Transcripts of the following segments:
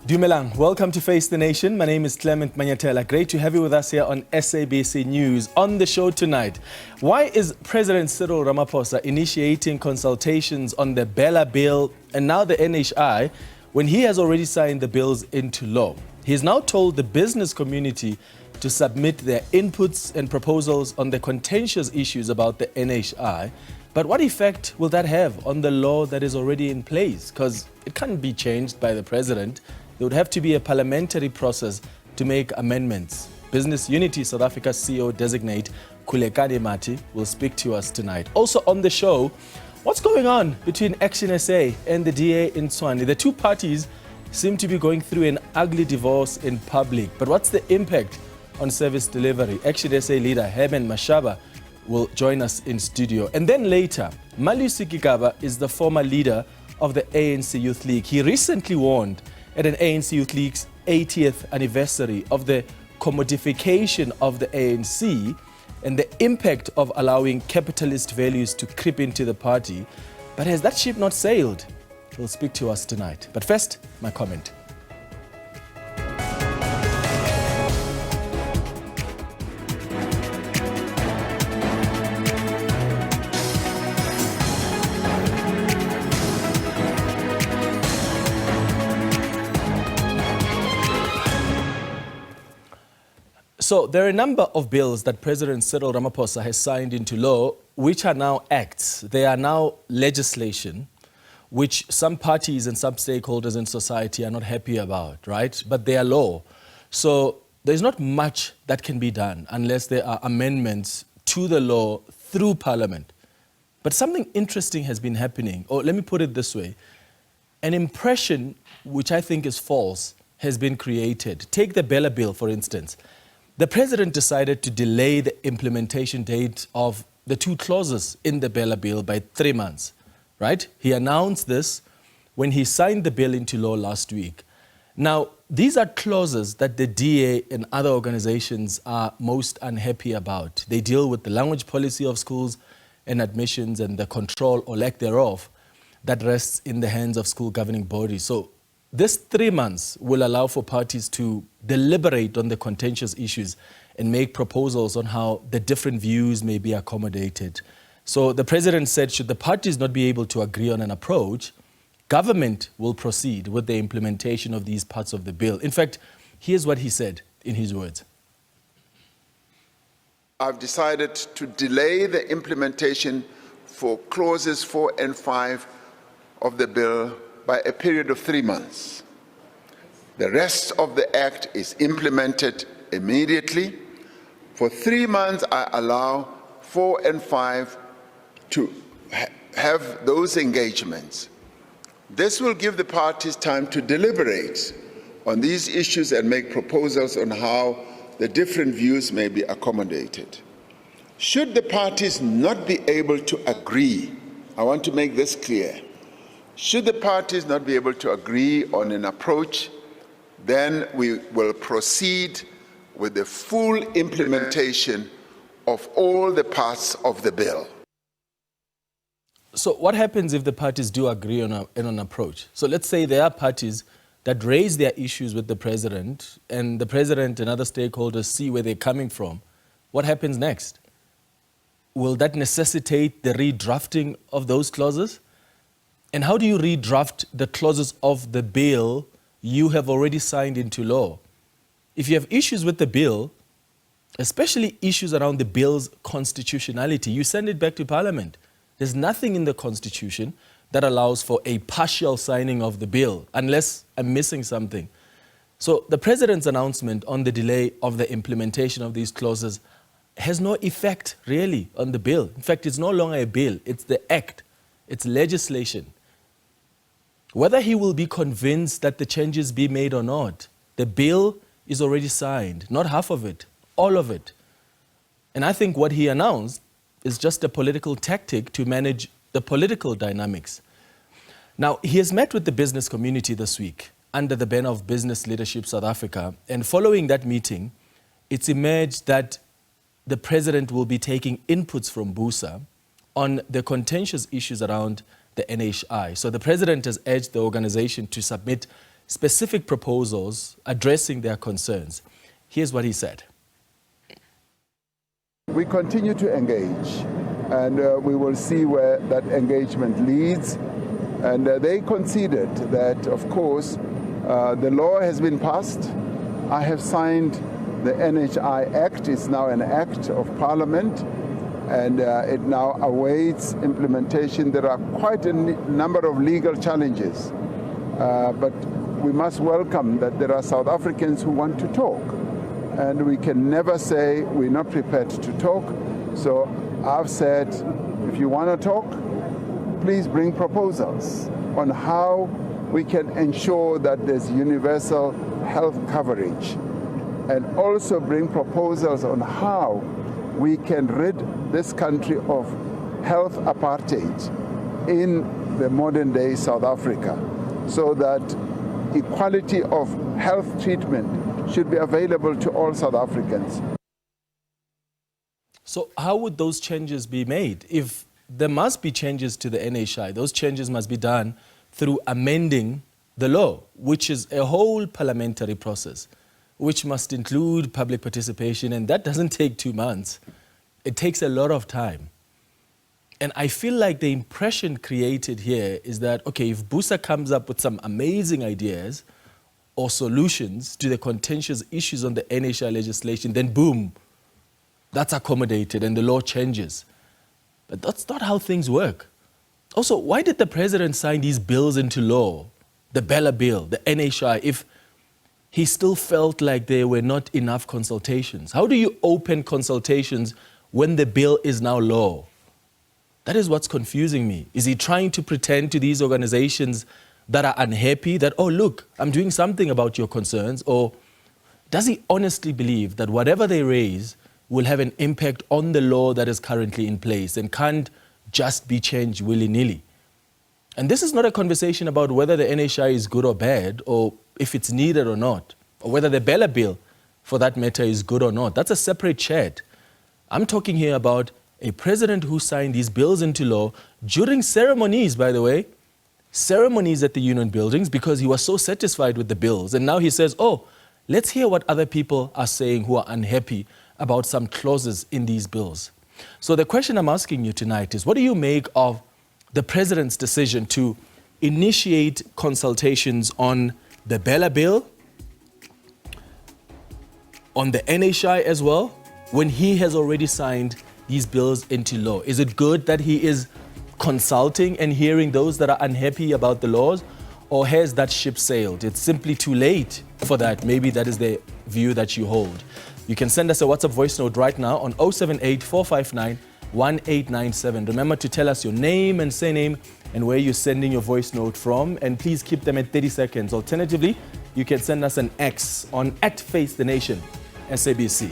Dumelang, welcome to Face the Nation. My name is Clement Manyatela. Great to have you with us here on SABC News. On the show tonight, why is President Cyril Ramaphosa initiating consultations on the Bella Bill and now the NHI when he has already signed the bills into law? He has now told the business community to submit their inputs and proposals on the contentious issues about the NHI. But what effect will that have on the law that is already in place? Because it can't be changed by the president. There would have to be a parliamentary process to make amendments. Business Unity South Africa CEO Designate Khulekani Mathe will speak to us tonight. Also on the show, what's going on between ActionSA and the DA in Tshwane? The two parties seem to be going through an ugly divorce in public. But what's the impact on service delivery? ActionSA leader Herman Mashaba will join us in studio. And then later, Malusi Gigaba is the former leader of the ANC Youth League. He recently warned at an ANC Youth League's 80th anniversary of the commodification of the ANC and the impact of allowing capitalist values to creep into the party. But has that ship not sailed? He'll speak to us tonight. But first, my comment. So there are a number of bills that President Cyril Ramaphosa has signed into law, which are now acts. They are now legislation, which some parties and some stakeholders in society are not happy about, right? But they are law. So there's not much that can be done unless there are amendments to the law through Parliament. But something interesting has been happening, or let me put it this way. An impression, which I think is false, has been created. Take the Bella Bill, for instance. The president decided to delay the implementation date of the two clauses in the Bella Bill by 3 months, right? He announced this when he signed the bill into law last week. Now, these are clauses that the DA and other organizations are most unhappy about. They deal with the language policy of schools and admissions and the control or lack thereof that rests in the hands of school governing bodies. So this 3 months will allow for parties to deliberate on the contentious issues and make proposals on how the different views may be accommodated. So the president said, should the parties not be able to agree on an approach, government will proceed with the implementation of these parts of the bill. In fact, here's what he said in his words. I've decided to delay the implementation for clauses 4 and 5 of the bill by a period of 3 months. The rest of the Act is implemented immediately. For 3 months, I allow 4 and 5 to have those engagements. This will give the parties time to deliberate on these issues and make proposals on how the different views may be accommodated. Should the parties not be able to agree, I want to make this clear, should the parties not be able to agree on an approach, then we will proceed with the full implementation of all the parts of the bill. So what happens if the parties do agree on an approach? So let's say there are parties that raise their issues with the president and the president and other stakeholders see where they're coming from. What happens next? Will that necessitate the redrafting of those clauses? And how do you redraft the clauses of the bill you have already signed into law? If you have issues with the bill, especially issues around the bill's constitutionality, you send it back to Parliament. There's nothing in the Constitution that allows for a partial signing of the bill, unless I'm missing something. So the president's announcement on the delay of the implementation of these clauses has no effect, really, on the bill. In fact, it's no longer a bill. It's the act. It's legislation. Whether he will be convinced that the changes be made or not, the bill is already signed, not half of it, all of it. And I think what he announced is just a political tactic to manage the political dynamics. Now, he has met with the business community this week under the banner of Business Leadership South Africa. And following that meeting, it's emerged that the president will be taking inputs from BUSA on the contentious issues around the NHI. So the president has urged the organization to submit specific proposals addressing their concerns. Here's what he said. We continue to engage, and we will see where that engagement leads. And they conceded that, of course, the law has been passed. I have signed the NHI Act. It's now an act of Parliament, and it now awaits implementation. There are quite a number of legal challenges, but we must welcome that there are South Africans who want to talk, and we can never say we're not prepared to talk. So I've said, if you want to talk, please bring proposals on how we can ensure that there's universal health coverage, and also bring proposals on how we can rid this country of health apartheid in the modern day South Africa, so that equality of health treatment should be available to all South Africans. So how would those changes be made? If there must be changes to the NHI, those changes must be done through amending the law, which is a whole parliamentary process, which must include public participation, and that doesn't take 2 months. It takes a lot of time. And I feel like the impression created here is that, okay, if BUSA comes up with some amazing ideas or solutions to the contentious issues on the NHI legislation, then boom, that's accommodated and the law changes. But that's not how things work. Also, why did the president sign these bills into law, the Bella Bill, the NHI, if he still felt like there were not enough consultations? How do you open consultations when the bill is now law? That is what's confusing me. Is he trying to pretend to these organizations that are unhappy that, oh, look, I'm doing something about your concerns? Or does he honestly believe that whatever they raise will have an impact on the law that is currently in place and can't just be changed willy-nilly? And this is not a conversation about whether the NHI is good or bad, or if it's needed or not, or whether the Bella Bill, for that matter, is good or not. That's a separate chat. I'm talking here about a president who signed these bills into law during ceremonies, by the way, ceremonies at the union buildings, because he was so satisfied with the bills. And now he says, oh, let's hear what other people are saying who are unhappy about some clauses in these bills. So the question I'm asking you tonight is, what do you make of the president's decision to initiate consultations on the Bella Bill, on the NHI as well, when he has already signed these bills into law? Is it good that he is consulting and hearing those that are unhappy about the laws, or has that ship sailed? It's simply too late for that. Maybe that is the view that you hold. You can send us a WhatsApp voice note right now on 078-459-1897. Remember to tell us your name and surname and where you're sending your voice note from, and please keep them at 30 seconds. Alternatively, you can send us an X on @FaceTheNation, SABC.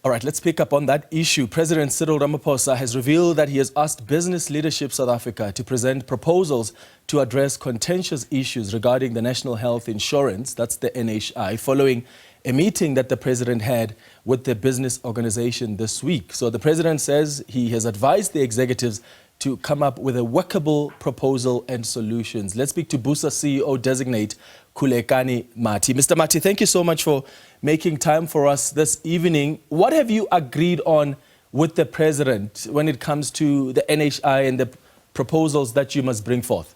All right, let's pick up on that issue. President Cyril Ramaphosa has revealed that he has asked Business Leadership South Africa to present proposals to address contentious issues regarding the National Health Insurance, that's the NHI, following a meeting that the president had with the business organization this week. So the president says he has advised the executives to come up with a workable proposal and solutions. Let's speak to BUSA CEO Designate Khulekani Mathe. Mr. Mathe, thank you so much for making time for us this evening. What have you agreed on with the president when it comes to the NHI and the proposals that you must bring forth?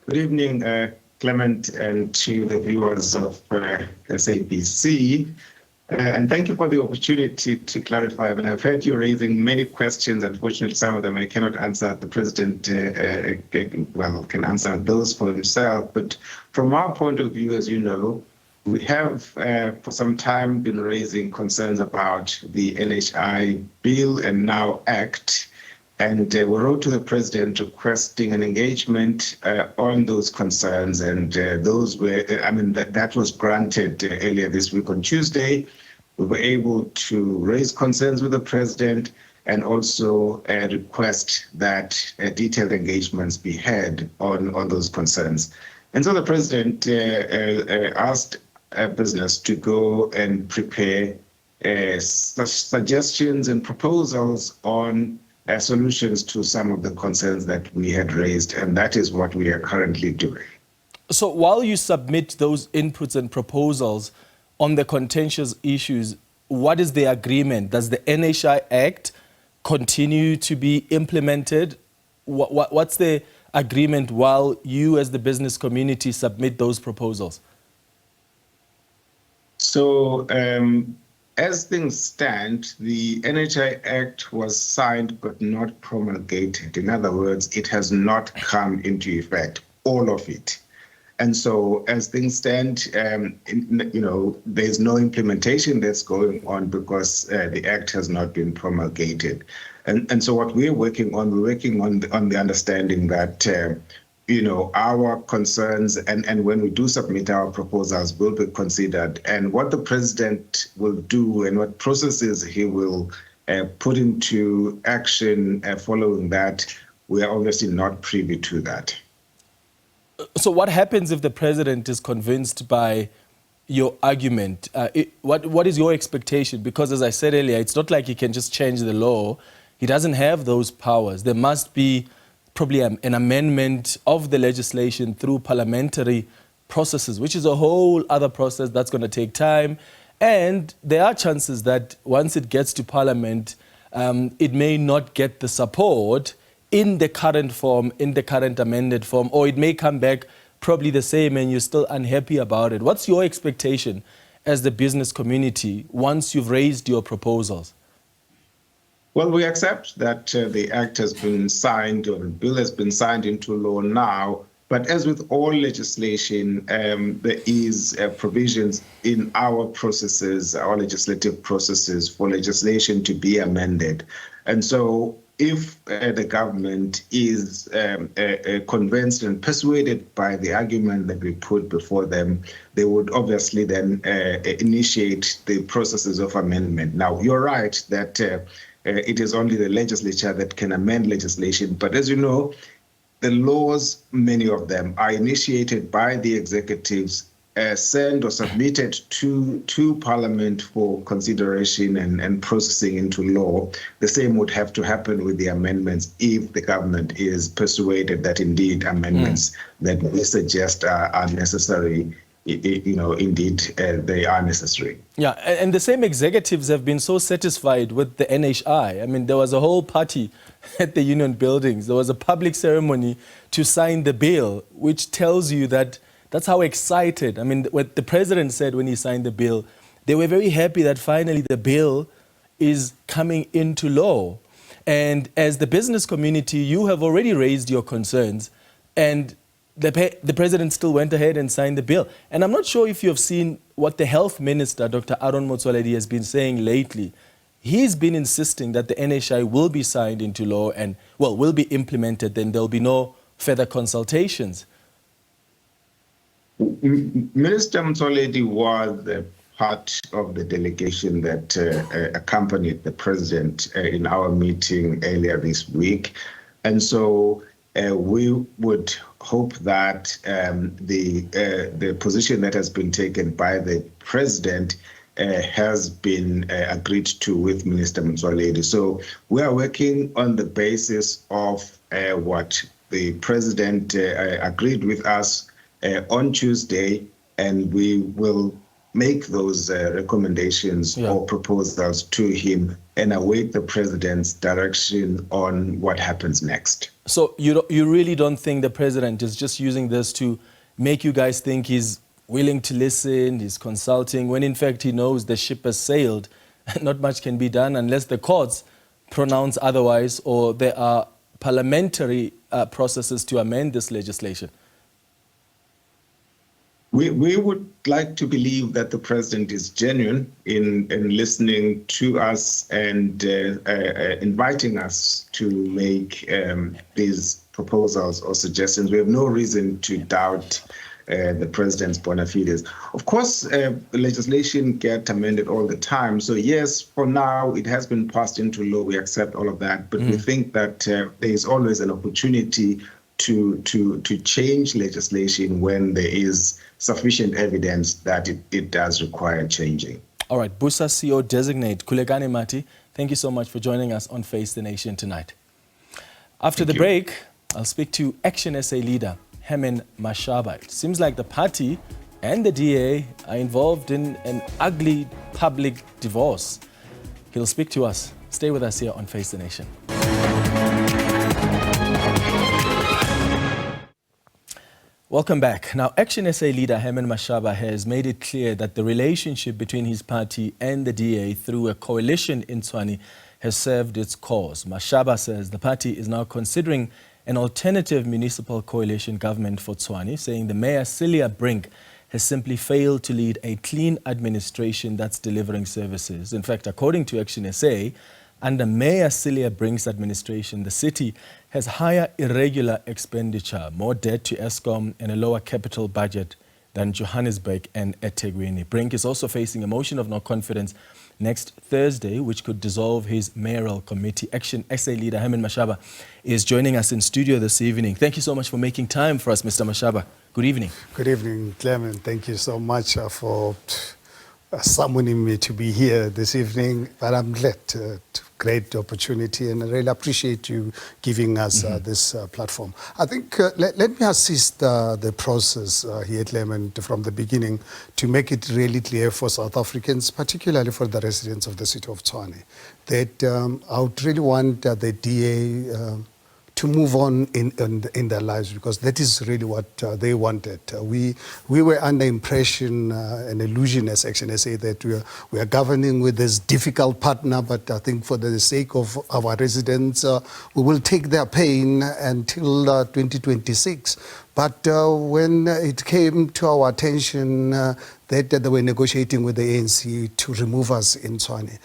Good evening, Clement, and to the viewers of SABC. And thank you for the opportunity to clarify. And I've heard you raising many questions. Unfortunately, some of them I cannot answer. The president can answer those for himself. But from our point of view, as you know, we have for some time been raising concerns about the NHI bill and now Act. And we wrote to the president requesting an engagement on those concerns. And those were, that was granted earlier this week on Tuesday. We were able to raise concerns with the president and also request that detailed engagements be had on those concerns. And so the president asked business to go and prepare suggestions and proposals on solutions to some of the concerns that we had raised, and that is what we are currently doing. So while you submit those inputs and proposals on the contentious issues, what is the agreement? Does the NHI Act continue to be implemented? What's the agreement while you as the business community submit those proposals? So as things stand, the NHI Act was signed but not promulgated. In other words, it has not come into effect, all of it. And so as things stand, there's no implementation that's going on because the Act has not been promulgated. And so what we're working on the understanding that, our concerns and when we do submit our proposals will be considered. And what the president will do and what processes he will put into action following that, we are obviously not privy to that. So what happens if the president is convinced by your argument? What is your expectation? Because as I said earlier, it's not like he can just change the law. He doesn't have those powers. There must be probably an amendment of the legislation through parliamentary processes, which is a whole other process that's going to take time. And there are chances that once it gets to parliament, it may not get the support in the current form, in the current amended form, or it may come back probably the same and you're still unhappy about it. What's your expectation as the business community once you've raised your proposals? Well, we accept that the Act has been signed or the bill has been signed into law now. But as with all legislation, there is provisions in our processes, our legislative processes for legislation to be amended. And so if the government is convinced and persuaded by the argument that we put before them, they would obviously then initiate the processes of amendment. Now, you're right that it is only the legislature that can amend legislation. But as you know, the laws, many of them, are initiated by the executives, sent or submitted to Parliament for consideration and processing into law. The same would have to happen with the amendments if the government is persuaded that indeed amendments that we suggest are necessary. Indeed, they are necessary. Yeah, and the same executives have been so satisfied with the NHI. I mean, there was a whole party at the union buildings. There was a public ceremony to sign the bill, which tells you that that's how excited. I mean, what the president said when he signed the bill, they were very happy that finally the bill is coming into law. And as the business community, you have already raised your concerns, and the president still went ahead and signed the bill. And I'm not sure if you have seen what the health minister, Dr. Aaron Motsoaledi, has been saying lately. He's been insisting that the NHI will be signed into law and, well, will be implemented, then there'll be no further consultations. Minister Motsoaledi was part of the delegation that accompanied the president in our meeting earlier this week. And so we would hope that the position that has been taken by the president has been agreed to with Minister Motsoaledi. So we are working on the basis of what the president agreed with us on Tuesday, and we will make those recommendations or proposals to him and await the president's direction on what happens next. So you really don't think the president is just using this to make you guys think he's willing to listen, he's consulting, when in fact he knows the ship has sailed and not much can be done unless the courts pronounce otherwise or there are parliamentary processes to amend this legislation? We would like to believe that the president is genuine in listening to us and inviting us to make these proposals or suggestions. We have no reason to doubt the president's bona fides. Of course, legislation gets amended all the time. So yes, for now, it has been passed into law. We accept all of that. But we think that there is always an opportunity to change legislation when there is sufficient evidence that it does require changing. All right, BUSA CEO Designate Khulekani Mathe, thank you so much for joining us on Face the Nation tonight. After the break, I'll speak to ActionSA leader Herman Mashaba. It seems like the party and the DA are involved in an ugly public divorce. He'll speak to us. Stay with us here on Face the Nation. Welcome back. Now, ActionSA leader Herman Mashaba has made it clear that the relationship between his party and the DA through a coalition in Tshwane has served its cause. Mashaba says the party is now considering an alternative municipal coalition government for Tshwane, saying the Mayor Celia Brink has simply failed to lead a clean administration that's delivering services. In fact, according to ActionSA, under Mayor Celia Brink's administration, the city has higher irregular expenditure, more debt to Eskom, and a lower capital budget than Johannesburg and eThekwini. Brink is also facing a motion of no confidence next Thursday, which could dissolve his mayoral committee. ActionSA leader Herman Mashaba is joining us in studio this evening. Thank you so much for making time for us, Mr. Mashaba. Good evening. Good evening, Clement. Thank you so much for summoning me to be here this evening. But I'm glad great opportunity, and I really appreciate you giving us this platform. I think let me assist the process here, Clement, from the beginning to make it really clear for South Africans, particularly for the residents of the city of Tshwane, that I would really want the DA to move on in their lives, because that is really what they wanted. We were under impression, an illusion as ActionSA, that we are governing with this difficult partner, but I think for the sake of our residents, we will take their pain until 2026. But when it came to our attention that they were negotiating with the ANC to remove us in Tshwane,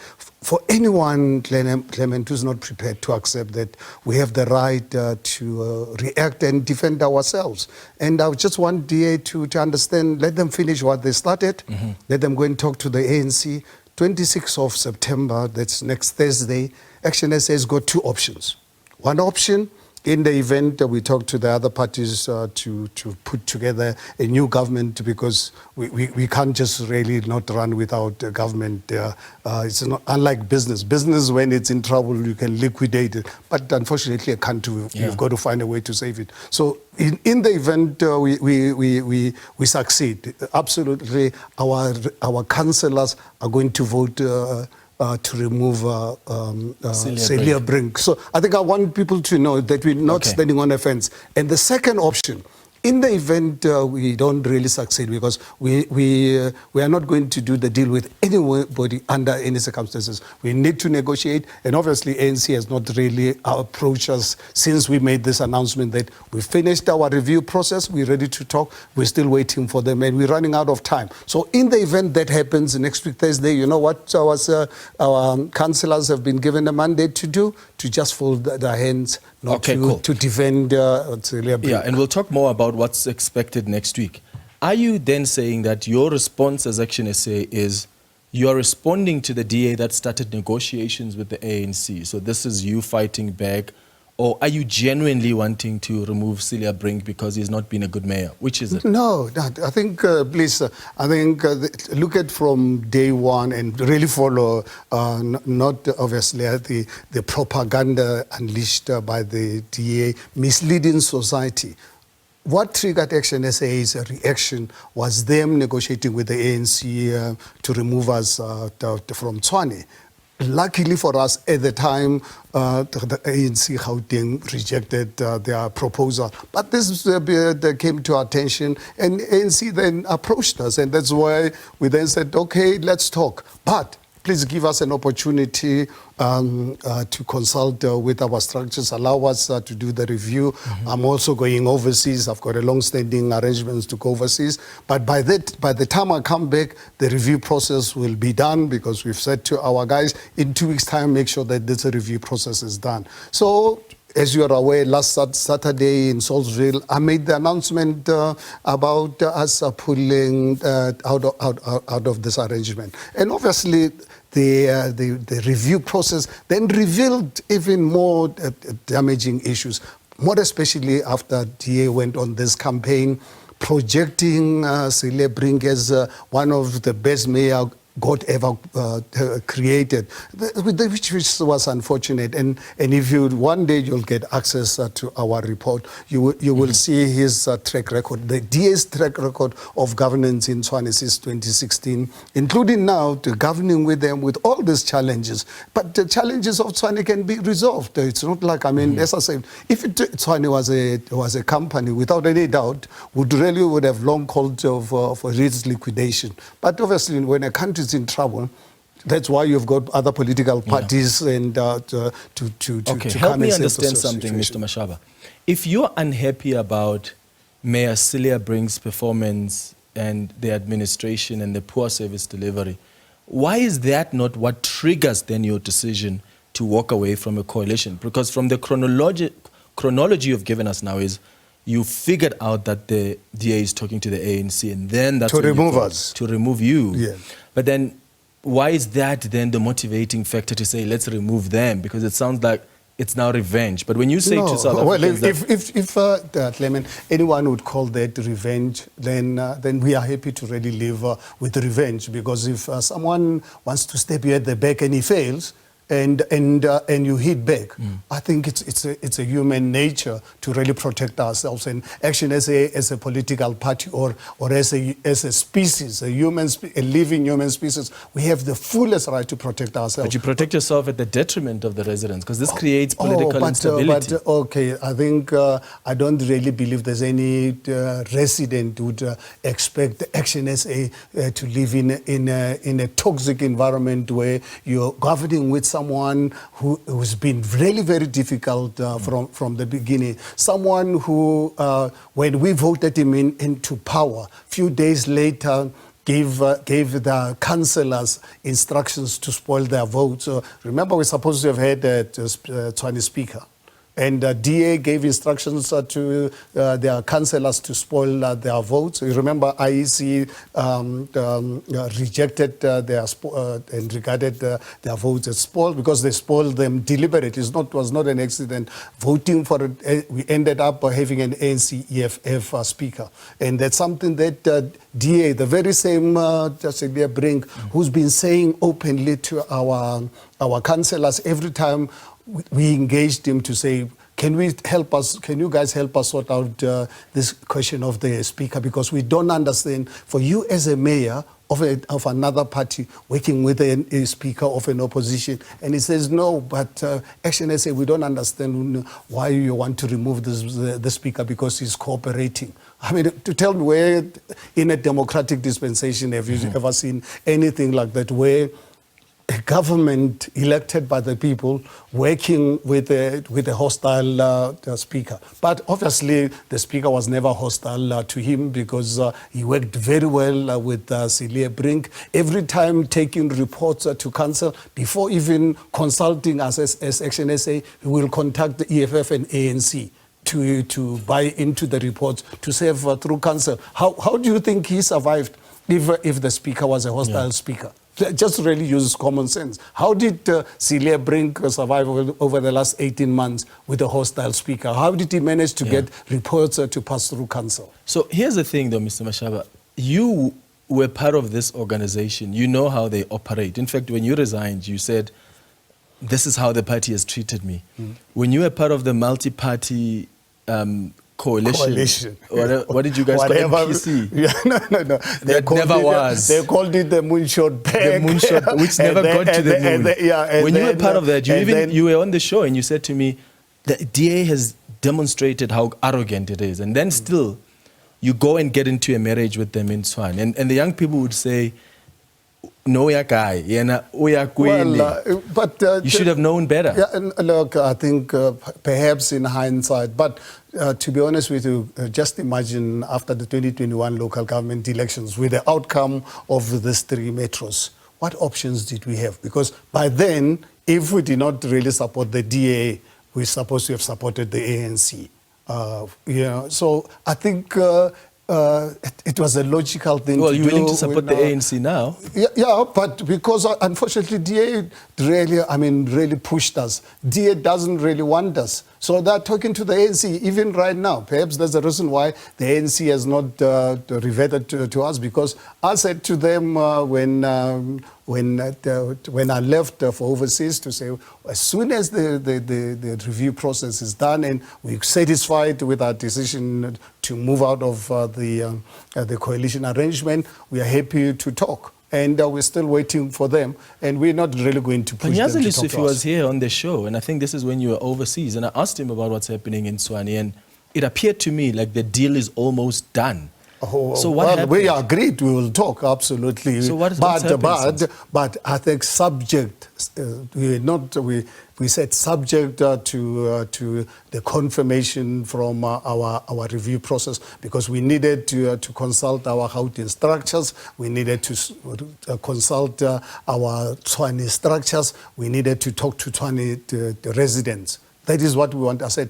for anyone, Clement, who's not prepared to accept that we have the right to react and defend ourselves. And I just want DA to understand, let them finish what they started, let them go and talk to the ANC. 26th of September, that's next Thursday, ActionSA has got two options. One option, in the event we talk to the other parties to put together a new government, because we can't just really not run without a government. It's not unlike business. Business, when it's in trouble, you can liquidate it. But unfortunately, a country, you've got to find a way to save it. So in the event we succeed, absolutely, our councillors are going to vote to remove Celia Brink. So I think I want people to know that we're not standing on a fence. And the second option, in the event we don't really succeed, because we are not going to do the deal with anybody under any circumstances. We need to negotiate, and obviously ANC has not really approached us since we made this announcement that we finished our review process, we're ready to talk, we're still waiting for them, and we're running out of time. So in the event that happens next week Thursday, you know what our councillors have been given a mandate to do? To just fold their hands, not to defend Celia Brink. Yeah, and we'll talk more about what's expected next week. Are you then saying that your response as ActionSA is you are responding to the DA that started negotiations with the ANC? So this is you fighting back, or are you genuinely wanting to remove Celia Brink because he's not been a good mayor? Which is it? No, I think, please, I think look at from day one and really follow, not obviously the propaganda unleashed by the DA, misleading society. What triggered ActionSA's reaction was them negotiating with the ANC to remove us from Tshwane. Luckily for us, at the time, the ANC Gauteng rejected their proposal. But this came to our attention, and ANC then approached us, and that's why we then said, okay, let's talk. But please give us an opportunity to consult with our structures, allow us to do the review. I'm also going overseas. I've got a long-standing arrangements to go overseas. But by the time I come back, the review process will be done, because we've said to our guys, in 2 weeks' time, make sure that this review process is done. So, as you are aware, last Saturday in Salisbury, I made the announcement about us pulling out of this arrangement. And obviously, the review process then revealed even more damaging issues, more especially after DA went on this campaign projecting Celia Brink as one of the best mayor God ever created, which was unfortunate. And if you one day you'll get access to our report, you will see his track record, the DA's track record of governance in Tshwane since 2016, including now to governing with them with all these challenges. But the challenges of Tshwane can be resolved. It's not like, I mean, as I said, if Tshwane was a company, without any doubt, would have long called for its liquidation. But obviously, when a country is in trouble, that's why you've got other political parties and to help me understand something, Mr. Mashaba. If you're unhappy about Mayor Cyril Ramaphosa's performance and the administration and the poor service delivery, why is that not what triggers then your decision to walk away from a coalition? Because from the chronology you've given us now is you figured out that the DA is talking to the ANC, and then that's to remove us. To remove you. Yeah. But then why is that then the motivating factor to say let's remove them? Because it sounds like it's now revenge. But when you say to South Africans... Well, if Clement, anyone would call that revenge, then we are happy to really live with revenge. Because if someone wants to step you at the back and he fails, and you hit back, I think it's a human nature to really protect ourselves. And ActionSA as a political party or as a species, a living human species, we have the fullest right to protect ourselves. But you protect yourself at the detriment of the residents, because this creates political instability. Okay, I think I don't really believe there's any resident who would expect ActionSA to live in a toxic environment where you're governing with someone who's been really very difficult from the beginning. Someone who, when we voted him into power, few days later, gave the councillors instructions to spoil their votes. Remember, we're supposed to have had a Tshwane speaker. And DA gave instructions to their councillors to spoil their votes. You remember IEC rejected and regarded their votes as spoiled because they spoiled them deliberately. It was not an accident. Voting for it, we ended up having an ANC EFF speaker. And that's something that DA, the very same Cecilia Brink, who's been saying openly to our councillors every time we engaged him to say, can you guys help us sort out this question of the speaker? Because we don't understand, for you as a mayor of another party working with a speaker of an opposition, and he says, no, but ActionSA, we don't understand why you want to remove the speaker because he's cooperating. I mean, to tell me where in a democratic dispensation have you ever seen anything like that, where a government elected by the people working with a hostile speaker. But obviously, the speaker was never hostile to him because he worked very well with Cecilia Brink. Every time taking reports to council, before even consulting us as ActionSA, he will contact the EFF and ANC to buy into the reports to serve through council. How do you think he survived if the speaker was a hostile speaker? Just really use common sense. How did Cecilia Brink survive over the last 18 months with a hostile speaker? How did he manage to get reports to pass through council? So here's the thing though, Mr. Mashaba. You were part of this organization. You know how they operate. In fact, when you resigned, you said, this is how the party has treated me. When you were part of the multi-party coalition. What did you guys call it? PC? No. They called it the moonshot bag. The moonshot, which never got to the moon. When you were part of that, you were on the show and you said to me, the DA has demonstrated how arrogant it is. And then still, you go and get into a marriage with them in Tshwane. And the young people would say, no, but you should have known better. Yeah, and look, I think perhaps in hindsight, but to be honest with you, just imagine after the 2021 local government elections with the outcome of these three metros, what options did we have? Because by then, if we did not really support the DA, we're supposed to have supported the ANC. So I think it was a logical thing to do. Well, you're willing to support the ANC now? Yeah, but because unfortunately DA really pushed us. DA doesn't really want us. So they're talking to the ANC even right now. Perhaps that's the reason why the ANC has not reverted to us, because I said to them when I left for overseas to say, as soon as the review process is done and we're satisfied with our decision to move out of the coalition arrangement, we are happy to talk. And we're still waiting for them, and we're not really going to push them to talk to us. was here on the show, and I think this is when you were overseas, and I asked him about what's happening in Tshwane, and it appeared to me like the deal is almost done. So what we agreed we will talk, absolutely. So what's happened but I think subject, we said subject to the confirmation from our review process, because we needed to consult our Gauteng structures, we needed to consult our Tshwane structures, we needed to talk to Tshwane the residents. That is what we want. I said,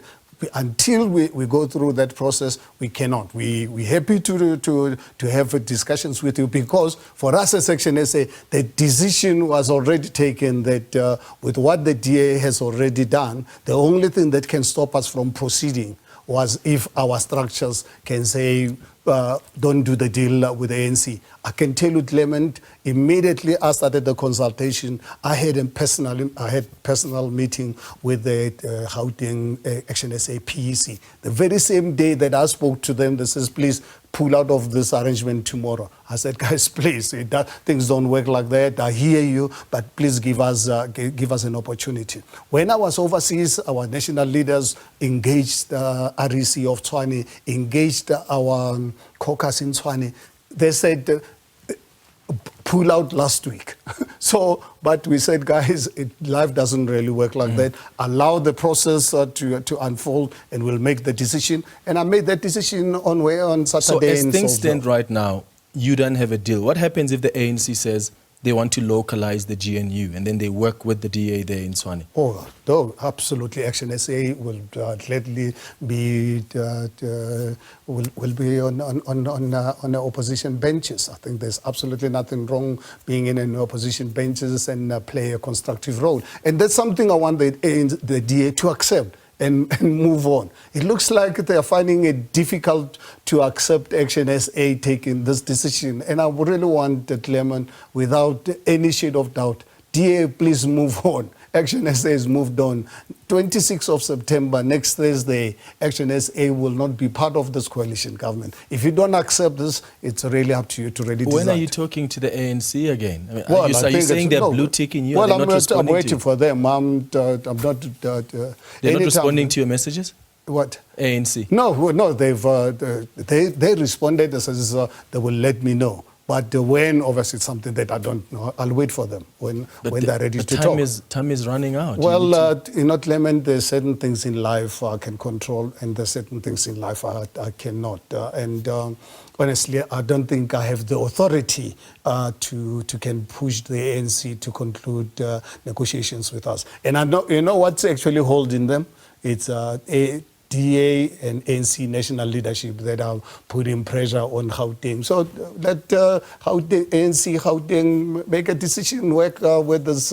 until we go through that process, we cannot. We're happy to have discussions with you, because for us as ActionSA, the decision was already taken that with what the DA has already done, the only thing that can stop us from proceeding was if our structures can say, don't do the deal with the ANC. I can tell you, Clement, immediately I started the consultation, I had personal meeting with the Gauteng ActionSA PEC. The very same day that I spoke to them, they says, please pull out of this arrangement tomorrow. I said, guys, please, things don't work like that. I hear you, but please give us an opportunity. When I was overseas, our national leaders engaged REC of Tshwane, engaged our caucus in Tshwane. They said, pull out last week. But we said, guys, life doesn't really work like that. Allow the process to unfold, and we'll make the decision. And I made that decision on Saturday. So as things stand right now, you don't have a deal. What happens if the ANC says they want to localize the GNU, and then they work with the DA there in Tshwane? Oh, no, absolutely. ActionSA will gladly be on the opposition benches. I think there's absolutely nothing wrong being in an opposition benches and play a constructive role. And that's something I want the DA to accept and move on. It looks like they are finding it difficult to accept ActionSA taking this decision. And I really want Clement, without any shade of doubt, DA, please move on. ActionSA has moved on. 26th of September, next Thursday, ActionSA will not be part of this coalition government. If you don't accept this, it's really up to you to really decide. When are you talking to the ANC again? I mean, are you saying they're blue ticking you? Well, I'm waiting for them. I'm not. They're not responding to your messages? What? ANC? No. They responded and says they will let me know. But when, obviously, it's something that I don't know. I'll wait for them when they're ready to talk. Time is running out. Clement, there's certain things in life I can control, and there's certain things in life I cannot. Honestly, I don't think I have the authority to can push the ANC to conclude negotiations with us. And I know, you know what's actually holding them? It's DA and ANC national leadership that are putting pressure on Gauteng. So let ANC Gauteng make a decision, work with this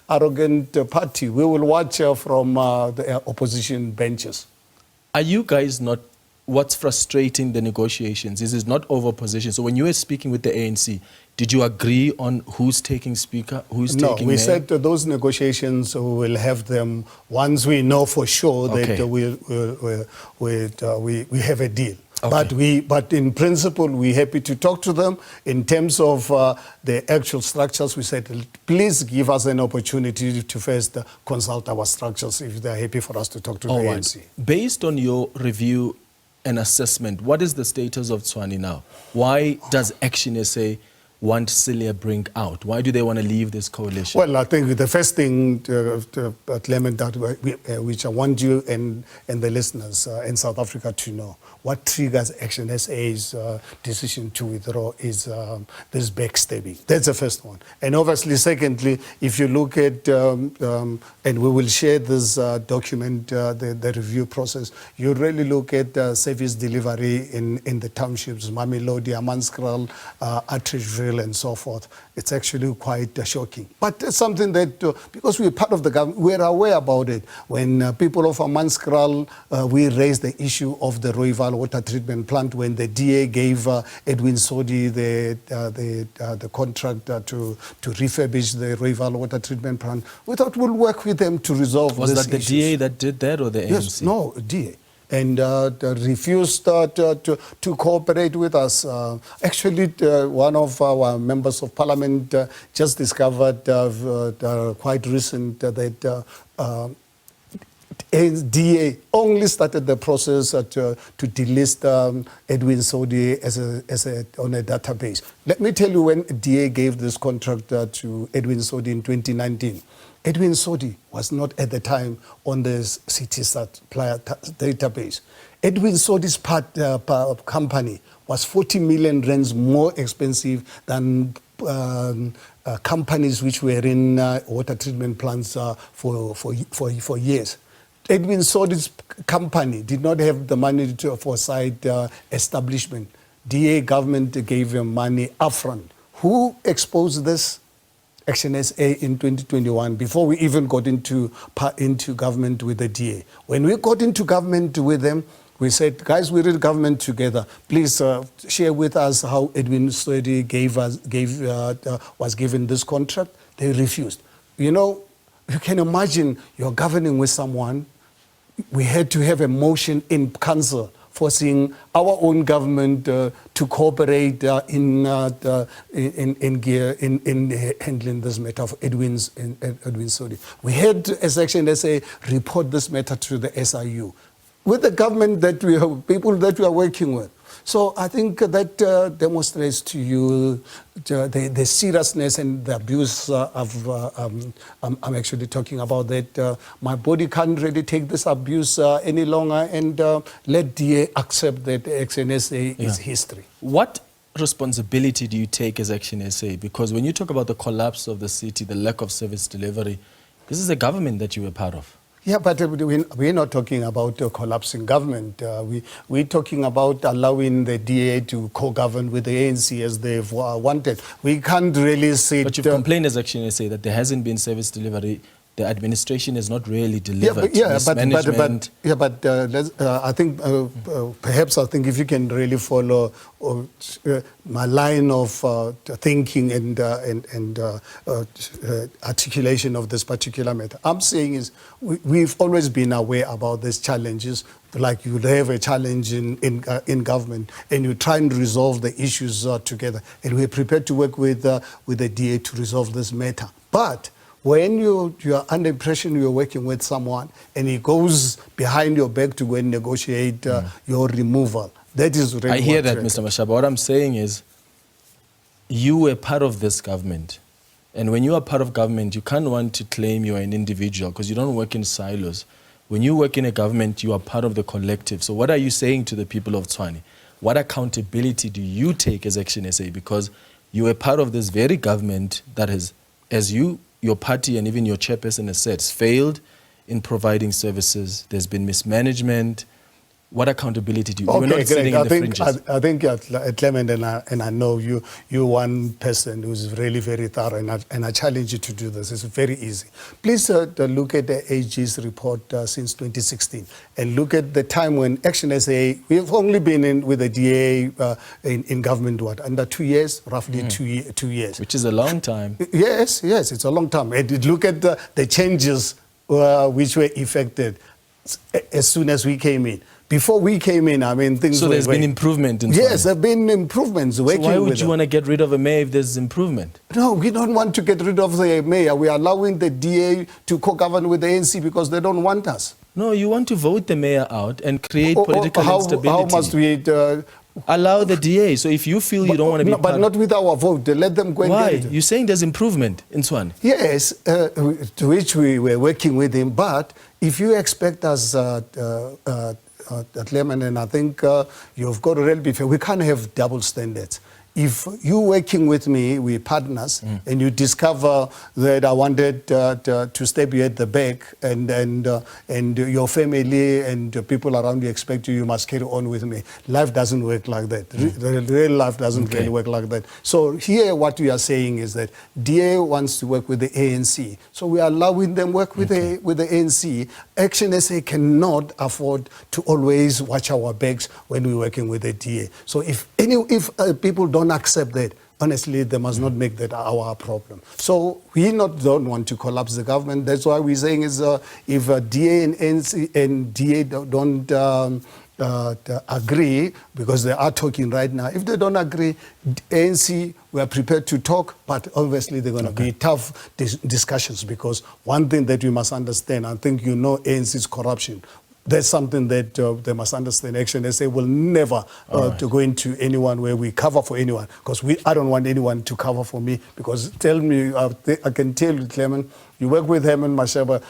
arrogant party. We will watch from the opposition benches. Are you guys not, what's frustrating the negotiations is not over position. So when you were speaking with the ANC, did you agree on who's taking speaker, who's taking we mayor? said those negotiations, we will have them once we know for sure that we have a deal. Okay. But in principle, we're happy to talk to them. In terms of the actual structures, we said, please give us an opportunity to first consult our structures if they're happy for us to talk to the ANC. Based on your review and assessment, what is the status of Tshwane now? Why does ActionSA want Celia bring out? Why do they want to leave this coalition? Well, I think the first thing, Clement, which I want you and the listeners in South Africa to know, what triggers ActionSA's decision to withdraw is this backstabbing. That's the first one. And obviously, secondly, if you look at, and we will share this document, the review process, you really look at service delivery in the townships, Mamelodi, Amanskral, Atteridgeville, Cyril and so forth. It's actually quite shocking. But it's something that, because we're part of the government, we're aware about it. When people of AmansKral, we raised the issue of the Rooiwal water treatment plant when the DA gave Edwin Sodi the contract to refurbish the Rooiwal water treatment plant. We thought we'll work with them to resolve this issue. Was that the DA that did that or the ANC? Yes, no, DA. And refused to cooperate with us. Actually, one of our members of parliament just discovered quite recent that DA only started the process to delist Edwin Sodi on a database. Let me tell you when DA gave this contract to Edwin Sodi in 2019. Edwin Sodi was not at the time on the CT supplier database. Edwin Sodi's company was 40 million rands more expensive than companies which were in water treatment plants for years. Edwin Sodi's company did not have the money for site establishment. DA government gave him money upfront. Who exposed this? ActionSA in 2021, before we even got into government with the DA. When we got into government with them, we said, guys, we're in government together. Please share with us how Edwin Sodi was given this contract. They refused. You know, you can imagine you're governing with someone. We had to have a motion in council forcing our own government to cooperate in handling this matter of Edwin Sodi. We had to, as ActionSA, report this matter to the SIU with the government that we have, people that we are working with. So I think that demonstrates to you the seriousness and the abuse I'm actually talking about, that my body can't really take this abuse any longer, and let DA accept that ActionSA is history. What responsibility do you take as ActionSA? Because when you talk about the collapse of the city, the lack of service delivery, this is a government that you were part of. Yeah, but we're not talking about collapsing government. We're talking about allowing the DA to co-govern with the ANC as they've wanted. We can't really say... But you've complained as ActionSA that there hasn't been service delivery. The administration has not really delivered. I think perhaps if you can really follow my line of thinking and articulation of this particular matter. I'm saying is we've always been aware about these challenges. Like you have a challenge in government, and you try and resolve the issues together. And we're prepared to work with the DA to resolve this matter. But when you are under impression you're working with someone and he goes behind your back to go and negotiate your removal, that is really... I hear that, Mr. Mashaba. What I'm saying is you were part of this government. And when you are part of government, you can't want to claim you're an individual because you don't work in silos. When you work in a government, you are part of the collective. So what are you saying to the people of Tshwane? What accountability do you take as ActionSA? Because you were part of this very government that has, as your party and even your chairperson has said, failed in providing services. There's been mismanagement. What accountability do you... Okay, You're not sitting in the fringes. I think Clement, and I know you're one person who's really very thorough, and I challenge you to do this. It's very easy. Please look at the AG's report since 2016 and look at the time when ActionSA, we've only been with the DA in government, under 2 years, roughly 2 years. Which is a long time. Yes, it's a long time. And look at the changes which were effected as soon as we came in. Before we came in, things So there's been improvement in Tshwane? Yes, there have been improvements. So why would you want to get rid of a mayor if there's improvement? No, we don't want to get rid of the mayor. We are allowing the DA to co-govern with the ANC because they don't want us. No, you want to vote the mayor out and create political instability. How must we... allow the DA. So if you feel you don't want to be part... But not with our vote. Let them go and Why? get it. You're saying there's improvement in Tshwane? Yes, to which we were working with him. But if you expect us... Clement, and I think you've got to really be fair. We can't have double standards. if you're working with me, we're partners, and you discover that I wanted to step you at the back, and your family and people around you expect you must carry on with me. Life doesn't work like that. Real life doesn't really work like that. So here what we are saying is that DA wants to work with the ANC. So we are allowing them work with the ANC. ActionSA cannot afford to always watch our backs when we're working with the DA. So if people don't accept that, honestly, they must not make that our problem. So we don't want to collapse the government. That's why we're saying is if DA and ANC and DA don't agree, because they are talking right now. If they don't agree, ANC, we are prepared to talk, but obviously they're going to be tough discussions, because one thing that we must understand, I think you know ANC's corruption. That's something that they must understand. ActionSA will never to go into anyone where we cover for anyone, because I don't want anyone to cover for me, because tell me, I can tell you, Clement, you work with Herman Mashaba,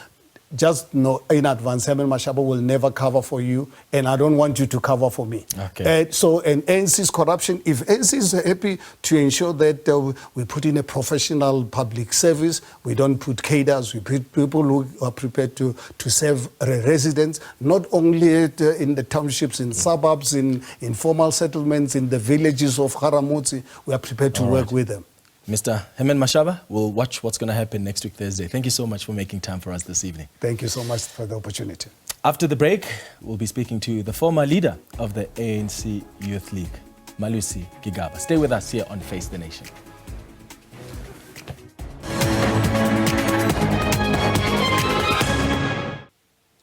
just know in advance, Herman Mashaba will never cover for you, and I don't want you to cover for me. And ANC's corruption, if ANC is happy to ensure that we put in a professional public service, we don't put cadres, we put people who are prepared to serve residents, not only in the townships, in suburbs, in informal settlements, in the villages of Haramutsi, we are prepared to work with them. Mr. Herman Mashaba, we'll watch what's going to happen next week, Thursday. Thank you so much for making time for us this evening. Thank you so much for the opportunity. After the break, we'll be speaking to the former leader of the ANC Youth League, Malusi Gigaba. Stay with us here on Face the Nation.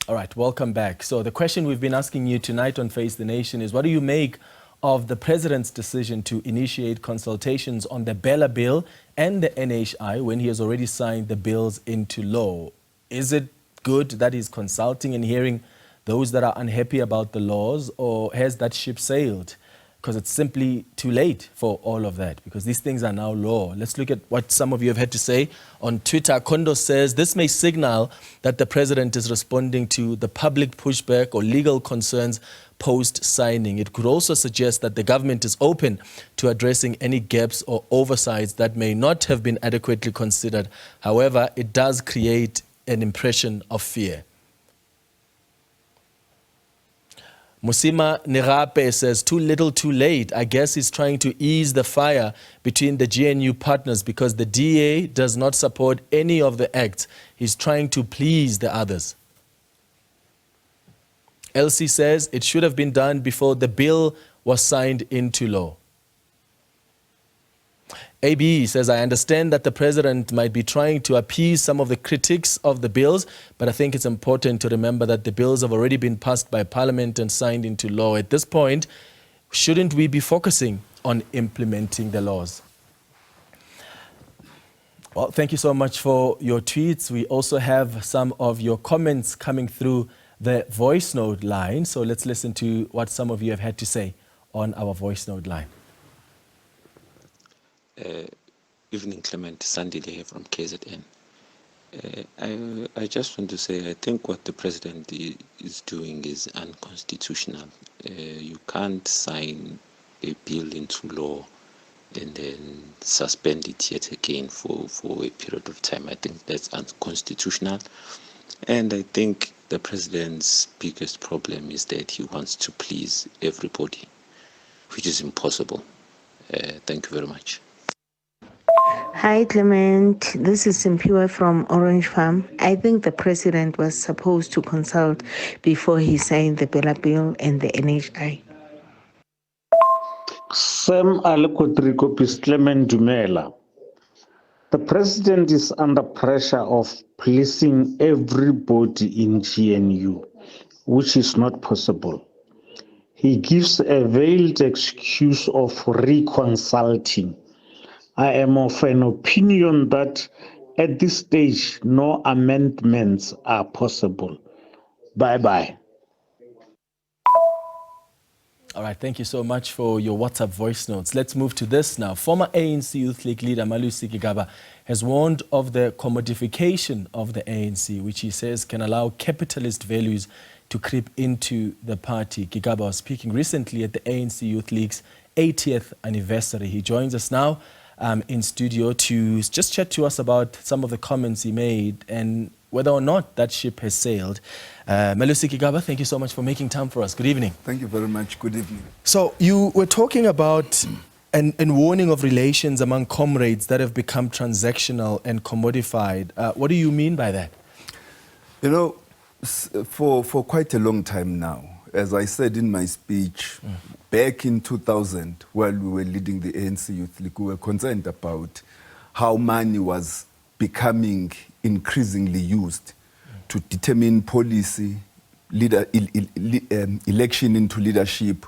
All right, welcome back. So the question we've been asking you tonight on Face the Nation is, what do you make of the President's decision to initiate consultations on the Bella Bill and the NHI when he has already signed the bills into law? Is it good that he's consulting and hearing those that are unhappy about the laws, or has that ship sailed? Because it's simply too late for all of that, because these things are now law. Let's look at what some of you have had to say. On Twitter, Kondo says, this may signal that the President is responding to the public pushback or legal concerns post-signing. It could also suggest that the government is open to addressing any gaps or oversights that may not have been adequately considered. However, it does create an impression of fear. Musima Nirape says, too little, too late. I guess he's trying to ease the fire between the GNU partners because the DA does not support any of the acts. He's trying to please the others. Elsie says, it should have been done before the bill was signed into law. AB says, I understand that the President might be trying to appease some of the critics of the bills, but I think it's important to remember that the bills have already been passed by Parliament and signed into law. At this point, shouldn't we be focusing on implementing the laws? Well, thank you so much for your tweets. We also have some of your comments coming through the voice note line. So let's listen to what some of you have had to say on our voice note line. Evening, Clement. Sandile here from KZN. I just want to say I think what the President is doing is unconstitutional. You can't sign a bill into law and then suspend it yet again for a period of time. I think that's unconstitutional. And I think the President's biggest problem is that he wants to please everybody, which is impossible. Thank you very much. Hi, Clement. This is Simpiwe from Orange Farm. I think the President was supposed to consult before he signed the Bella Bill and the NHI. Sam Alekotrikopis Clement Dumela. The President is under pressure of pleasing everybody in GNU, which is not possible. He gives a veiled excuse of reconsulting. I am of an opinion that at this stage, no amendments are possible. Bye-bye. All right, thank you so much for your WhatsApp voice notes. Let's move to this now. Former ANC Youth League leader Malusi Gigaba has warned of the commodification of the ANC, which he says can allow capitalist values to creep into the party. Gigaba was speaking recently at the ANC Youth League's 80th anniversary. He joins us now in studio to just chat to us about some of the comments he made and whether or not that ship has sailed. Malusi Gigaba, thank you so much for making time for us. Good evening. Thank you very much. Good evening. So you were talking about an warning of relations among comrades that have become transactional and commodified. What do you mean by that? You know, for quite a long time now, as I said in my speech, back in 2000, while we were leading the ANC Youth League, we were concerned about how money was becoming increasingly used to determine policy, election into leadership,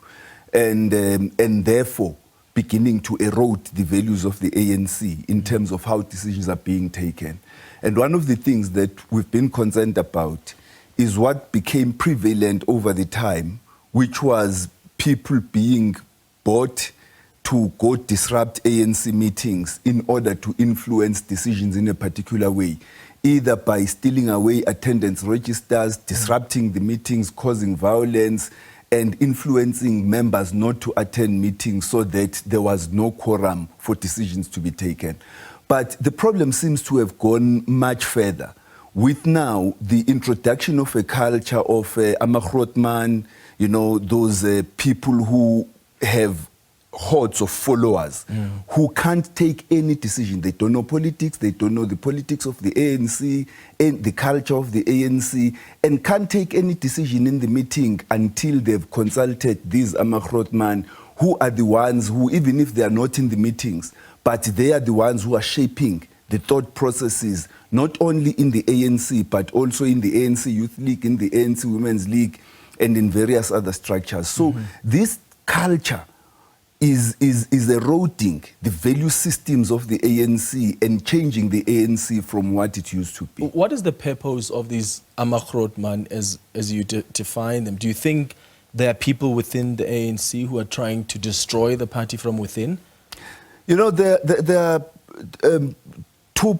and therefore beginning to erode the values of the ANC in terms of how decisions are being taken. And one of the things that we've been concerned about is what became prevalent over the time, which was people being bought to go disrupt ANC meetings in order to influence decisions in a particular way, either by stealing away attendance registers, disrupting the meetings, causing violence, and influencing members not to attend meetings so that there was no quorum for decisions to be taken. But the problem seems to have gone much further with now the introduction of a culture of Amakrotman, you know, those people who have hordes of followers who can't take any decision. They don't know politics, they don't know the politics of the ANC and the culture of the ANC, and can't take any decision in the meeting until they've consulted these Amakrotman, who are the ones who, even if they are not in the meetings, but they are the ones who are shaping the thought processes, not only in the ANC, but also in the ANC Youth League, in the ANC Women's League, and in various other structures. So this culture is eroding the value systems of the ANC and changing the ANC from what it used to be. What is the purpose of these Amakrotman as you define them? Do you think there are people within the ANC who are trying to destroy the party from within? You know, there are two,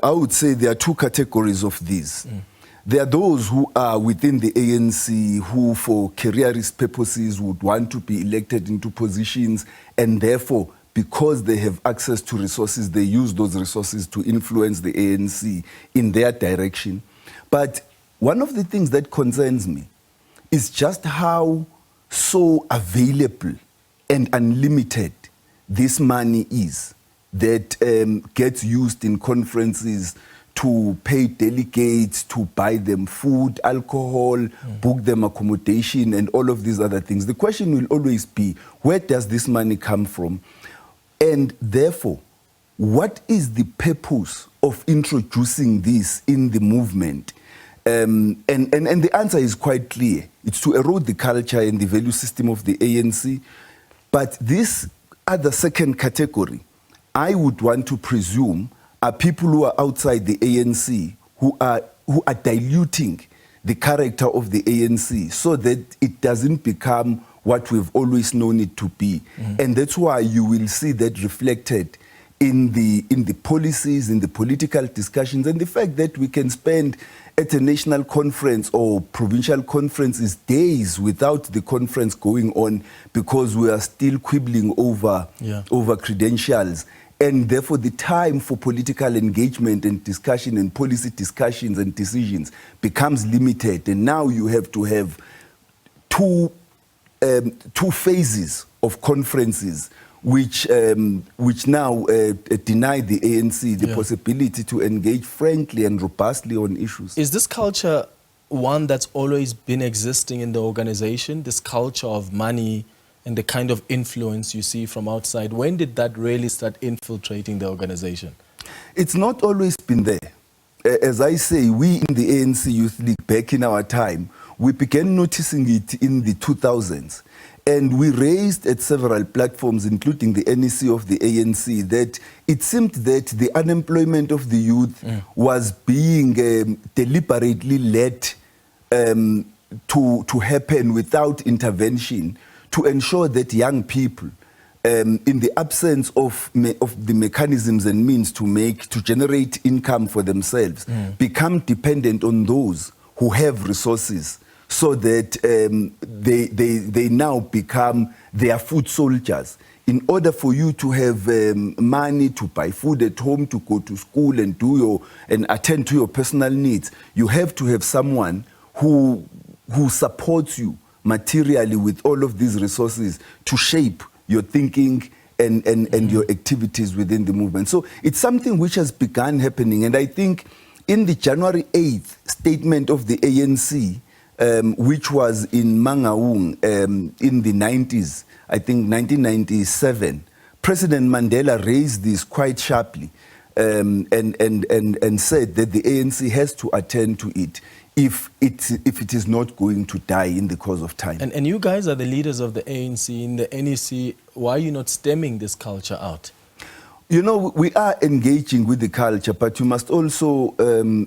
I would say there are two categories of these. There are those who are within the ANC who, for careerist purposes, would want to be elected into positions, and therefore, because they have access to resources, they use those resources to influence the ANC in their direction. But one of the things that concerns me is just how so available and unlimited this money is that gets used in conferences to pay delegates, to buy them food, alcohol, book them accommodation, and all of these other things. The question will always be, where does this money come from? And therefore, what is the purpose of introducing this in the movement? And the answer is quite clear. It's to erode the culture and the value system of the ANC. But this other second category, I would want to presume, are people who are outside the ANC who are diluting the character of the ANC so that it doesn't become what we've always known it to be. And that's why you will see that reflected in the policies, in the political discussions, and the fact that we can spend at a national conference or provincial conferences days without the conference going on because we are still quibbling over credentials. And therefore, the time for political engagement and discussion and policy discussions and decisions becomes limited. And now you have to have two phases of conferences which now deny the ANC the possibility to engage frankly and robustly on issues. Is this culture one that's always been existing in the organization, this culture of money and the kind of influence you see from outside? When did that really start infiltrating the organization? It's not always been there. As I say, we in the ANC Youth League back in our time, we began noticing it in the 2000s. And we raised at several platforms, including the NEC of the ANC, that it seemed that the unemployment of the youth was being deliberately let to happen without intervention, to ensure that young people, in the absence of the mechanisms and means to generate income for themselves, become dependent on those who have resources, so that they now become their food soldiers. In order for you to have money to buy food at home, to go to school and attend to your personal needs, you have to have someone who supports you materially with all of these resources to shape your thinking and your activities within the movement. So it's something which has begun happening. And I think in the January 8th statement of the ANC, which was in Mangaung in the 90s, I think 1997, President Mandela raised this quite sharply and said that the ANC has to attend to it if it is not going to die in the course of time. And you guys are the leaders of the ANC in the NEC. Why are you not stemming this culture out? You know, we are engaging with the culture, but you must also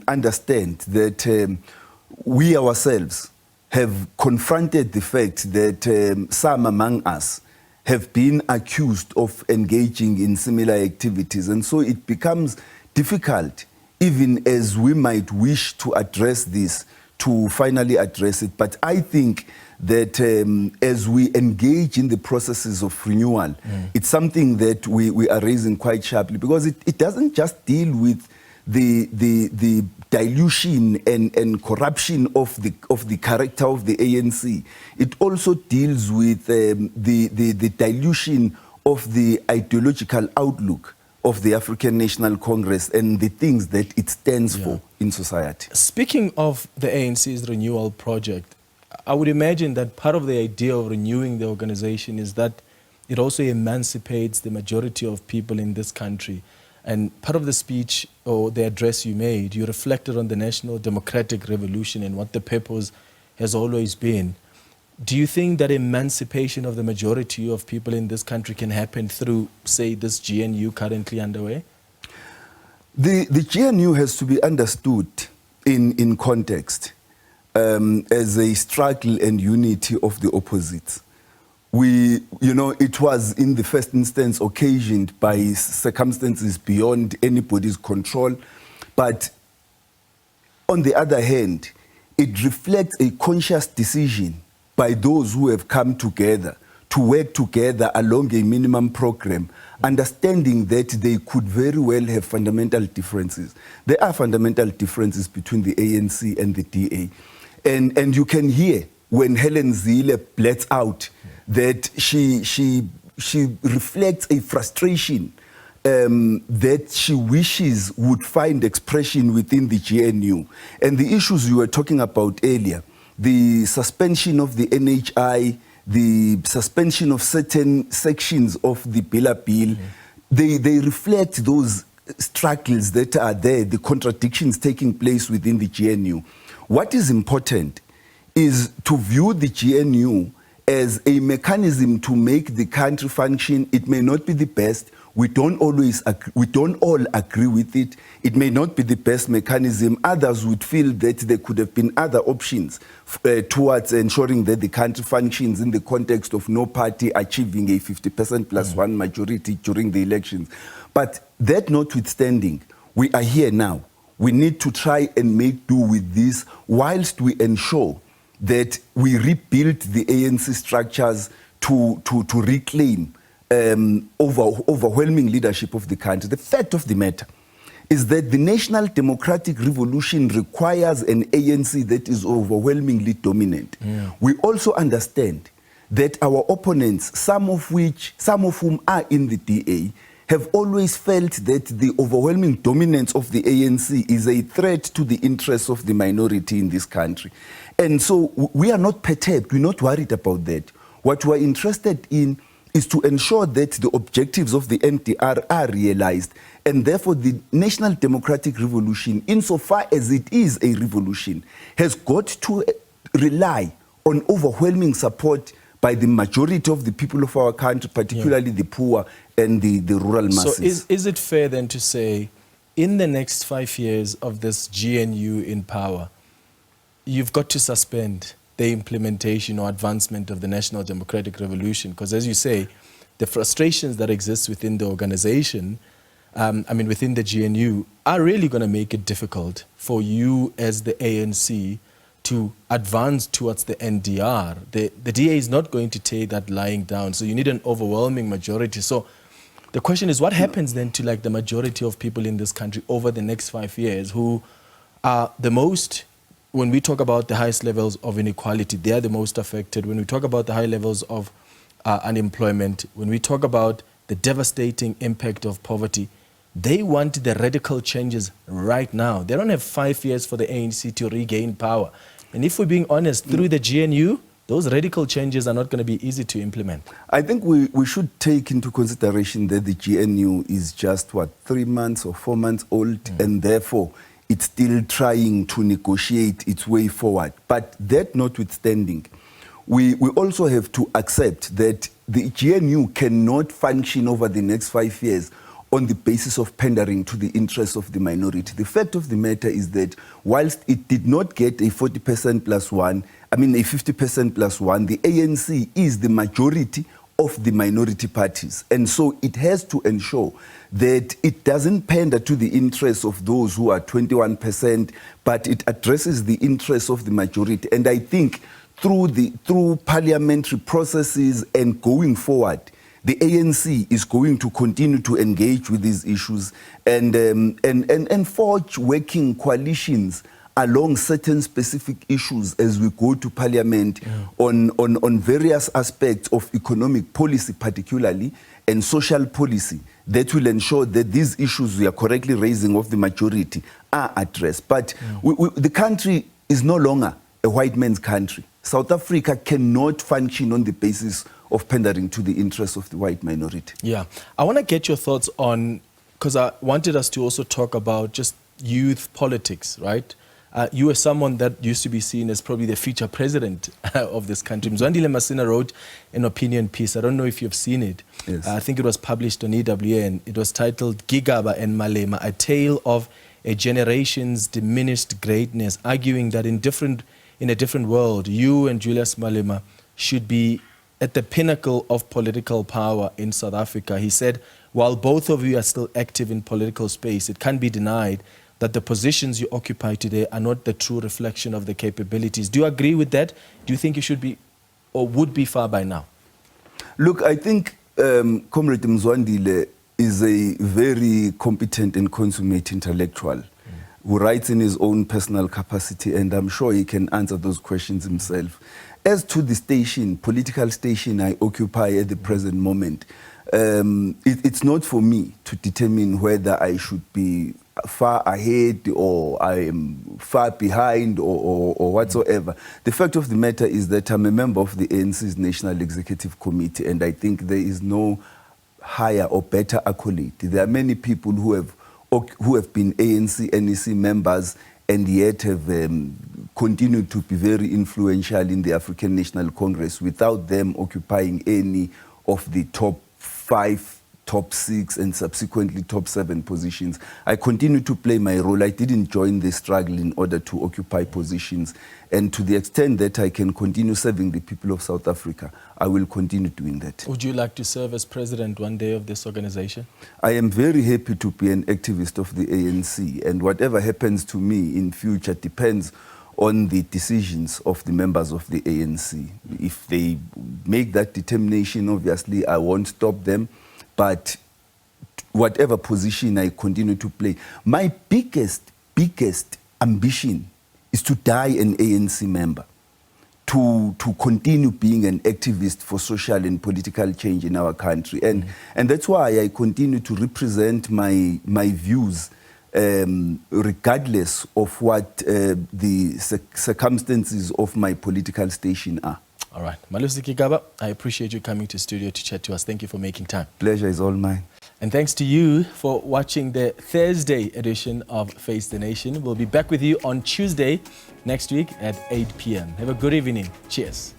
understand that we ourselves have confronted the fact that some among us have been accused of engaging in similar activities. And so it becomes difficult, even as we might wish to address this, to finally address it. But I think that as we engage in the processes of renewal, it's something that we are raising quite sharply, because it doesn't just deal with the dilution and corruption of the character of the ANC. It also deals with the dilution of the ideological outlook of the African National Congress and the things that it stands for in society. Speaking of the ANC's renewal project, I would imagine that part of the idea of renewing the organization is that it also emancipates the majority of people in this country. And part of the speech or the address you made, you reflected on the national democratic revolution and what the purpose has always been. Do you think that emancipation of the majority of people in this country can happen through, say, this GNU currently underway? The GNU has to be understood in context as a struggle and unity of the opposites. It was in the first instance occasioned by circumstances beyond anybody's control. But on the other hand, it reflects a conscious decision by those who have come together to work together along a minimum program, understanding that they could very well have fundamental differences. There are fundamental differences between the ANC and the DA. And you can hear when Helen Zille blets out that she reflects a frustration that she wishes would find expression within the GNU. And the issues you were talking about earlier, the suspension of the NHI, the suspension of certain sections of the bill, they reflect those struggles that are there, the contradictions taking place within the GNU. What is important is to view the GNU as a mechanism to make the country function. It may not be the best. We don't all agree with it. It may not be the best mechanism. Others would feel that there could have been other options towards ensuring that the country functions in the context of no party achieving a 50% plus one majority during the elections. But that notwithstanding, we are here now. We need to try and make do with this whilst we ensure that we rebuild the ANC structures to reclaim overwhelming leadership of the country. The fact of the matter is that the national democratic revolution requires an ANC that is overwhelmingly dominant. We also understand that our opponents, some of whom are in the DA, have always felt that the overwhelming dominance of the ANC is a threat to the interests of the minority in this country. And so we are not perturbed, we're not worried about that. What we're interested in is to ensure that the objectives of the NDR are realized, and therefore the National Democratic Revolution, insofar as it is a revolution, has got to rely on overwhelming support by the majority of the people of our country, particularly the poor and the rural masses. So is it fair then to say, in the next 5 years of this GNU in power, you've got to suspend the implementation or advancement of the National Democratic Revolution? Because as you say, the frustrations that exist within the organization, within the GNU, are really going to make it difficult for you as the ANC to advance towards the NDR, the DA is not going to take that lying down. So you need an overwhelming majority. So the question is, what happens then to like the majority of people in this country over the next 5 years who are the most, when we talk about the highest levels of inequality, they are the most affected. When we talk about the high levels of unemployment, when we talk about the devastating impact of poverty, they want the radical changes right now. They don't have 5 years for the ANC to regain power. And if we're being honest, through the GNU, those radical changes are not going to be easy to implement. I think we should take into consideration that the GNU is just, 3 months or 4 months old, and therefore it's still trying to negotiate its way forward. But that notwithstanding, we also have to accept that the GNU cannot function over the next 5 years on the basis of pandering to the interests of the minority. The fact of the matter is that whilst it did not get a 40% plus one, a 50% plus one, the ANC is the majority of the minority parties. And so it has to ensure that it doesn't pander to the interests of those who are 21%, but it addresses the interests of the majority. And I think through parliamentary processes and going forward, the ANC is going to continue to engage with these issues and forge working coalitions along certain specific issues as we go to parliament on various aspects of economic policy particularly and social policy that will ensure that these issues we are correctly raising of the majority are addressed. But the country is no longer a white man's country. South Africa cannot function on the basis of pandering to the interests of the white minority. Yeah. I want to get your thoughts on, because I wanted us to also talk about just youth politics, right? You were someone that used to be seen as probably the future president of this country. Mzwandile Masina wrote an opinion piece. I don't know if you've seen it. Yes. I think it was published on EWN. It was titled Gigaba and Malema, A Tale of a Generation's Diminished Greatness, arguing that in a different world, you and Julius Malema should be at the pinnacle of political power in South Africa. He said, while both of you are still active in political space, it can't be denied that the positions you occupy today are not the true reflection of the capabilities. Do you agree with that? Do you think you should be or would be far by now? Look, I think Comrade Mzwandile is a very competent and consummate intellectual who writes in his own personal capacity, and I'm sure he can answer those questions himself. As to the station, political station I occupy at the present moment, it's not for me to determine whether I should be far ahead or I am far behind or whatsoever. The fact of the matter is that I'm a member of the ANC's National Executive Committee, and I think there is no higher or better accolade. There are many people who have been ANC, NEC members and yet have continued to be very influential in the African National Congress without them occupying any of the top 5, top 6 and subsequently top 7 positions. I continue to play my role. I didn't join the struggle in order to occupy positions, and to the extent that I can continue serving the people of South Africa, I will continue doing that. Would you like to serve as president one day of this organization? I am very happy to be an activist of the ANC, and whatever happens to me in future depends on the decisions of the members of the ANC. If they make that determination, obviously I won't stop them, but whatever position I continue to play, my biggest ambition is to die an ANC member, to continue being an activist for social and political change in our country. And that's why I continue to represent my views regardless of what the circumstances of my political station are. All right. Malusi Gigaba, I appreciate you coming to studio to chat to us. Thank you for making time. Pleasure is all mine. And thanks to you for watching the Thursday edition of Face the Nation. We'll be back with you on Tuesday next week at 8 p.m. Have a good evening. Cheers.